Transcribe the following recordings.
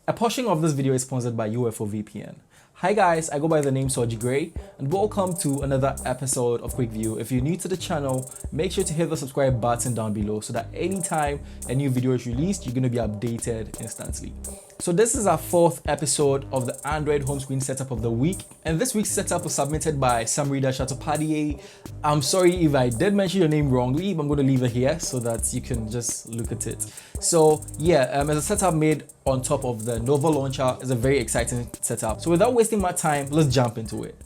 A portion of this video is sponsored by UFO VPN. Hi guys, I go by the name Soji Gray and welcome to another episode of Quick View. If you're new to the channel, make sure to hit the subscribe button down below so that anytime a new video is released, you're going to be updated instantly. So this is our fourth episode of the Android home screen setup of the week, and this week's setup was submitted by Samrida Chattopadhyay. I'm sorry if I did mention your name wrongly, but I'm going to leave it here so that you can just look at it. So yeah, as a setup made on top of the Nova launcher, is a very exciting setup. So without wasting my time, let's jump into it.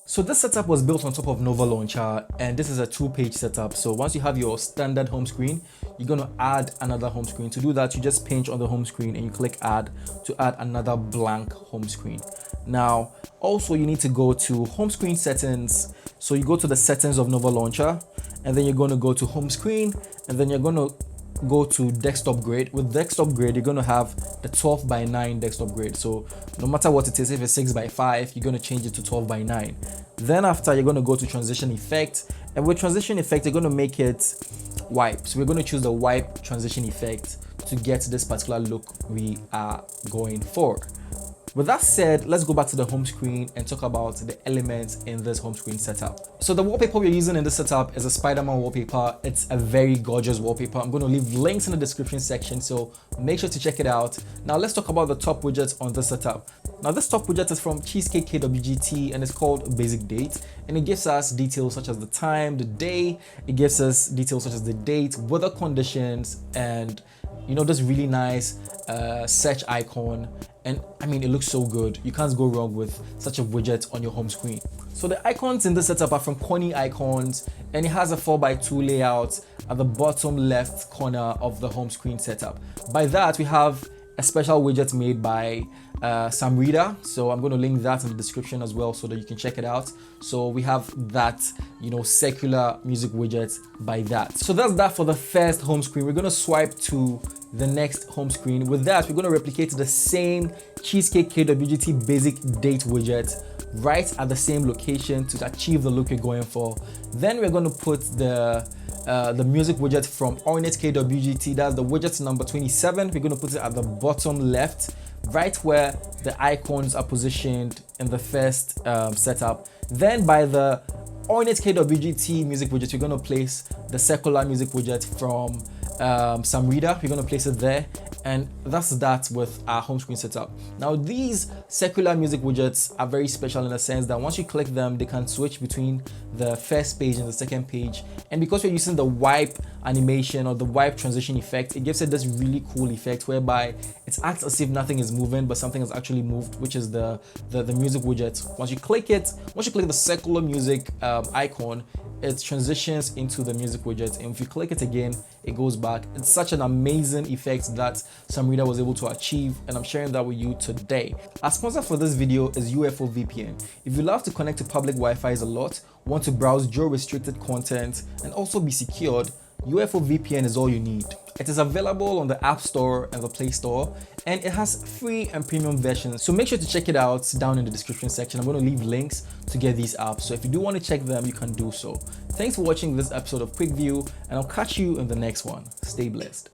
So this setup was built on top of Nova Launcher, and this is a two-page setup. So once you have your standard home screen, you're going to add another home screen. To do that, you just pinch on the home screen and you click add to add another blank home screen. Now, also you need to go to home screen settings. So you go to the settings of Nova Launcher, and then you're going to go to home screen, and then you're going to go to desktop grade. With desktop grade, you're going to have the 12:9 desktop grade. So no matter what it is, if it's 6:5, you're going to change it to 12:9. Then after, you're going to go to transition effect, and with transition effect, you're going to make it wipe. So we're going to choose the wipe transition effect to get this particular look we are going for. With that said, let's go back to the home screen and talk about the elements in this home screen setup. So the wallpaper we're using in this setup is a Spider-Man wallpaper. It's a very gorgeous wallpaper. I'm going to leave links in the description section, so make sure to check it out. Now let's talk about the top widget on this setup. Now this top widget is from Cheesecake kwgt and it's called Basic Date, and it gives us details such as the time, the day. It gives us details such as the date, weather conditions, and this really nice search icon. And I mean, it looks so good. You can't go wrong with such a widget on your home screen. So the icons in this setup are from Connie Icons, and it has a 4:2 layout at the bottom left corner of the home screen setup. By that, we have a special widget made by Samrida. So I'm going to link that in the description as well so that you can check it out. So we have that, circular music widget by that. So that's that for the first home screen. We're going to swipe to the next home screen. With that, we're going to replicate the same Cheesecake kwgt basic date widget right at the same location to achieve the look you're going for. Then we're going to put the music widget from Ornate kwgt, that's the widget number 27. We're going to put it at the bottom left, right where the icons are positioned in the first setup. Then by the Ornate kwgt music widget, we're going to place the circular music widget from Samrida. We're going to place it there, and that's that with our home screen setup. Now these circular music widgets are very special in the sense that once you click them, they can switch between the first page and the second page, and because we're using the wipe animation or the wipe transition effect, it gives it this really cool effect whereby it acts as if nothing is moving but something has actually moved, which is the music widget. Once you click the circular music icon, it transitions into the music widget, and if you click it again, it goes back. It's such an amazing effect that Samrida was able to achieve, and I'm sharing that with you today. Our sponsor for this video is UFO VPN. If you love to connect to public Wi-Fi a lot, want to browse geo-restricted content, and also be secured, UFO VPN is all you need. It is available on the App Store and the Play Store, and it has free and premium versions. So make sure to check it out down in the description section. I'm going to leave links to get these apps. So if you do want to check them, you can do so. Thanks for watching this episode of Quick View, and I'll catch you in the next one. Stay blessed.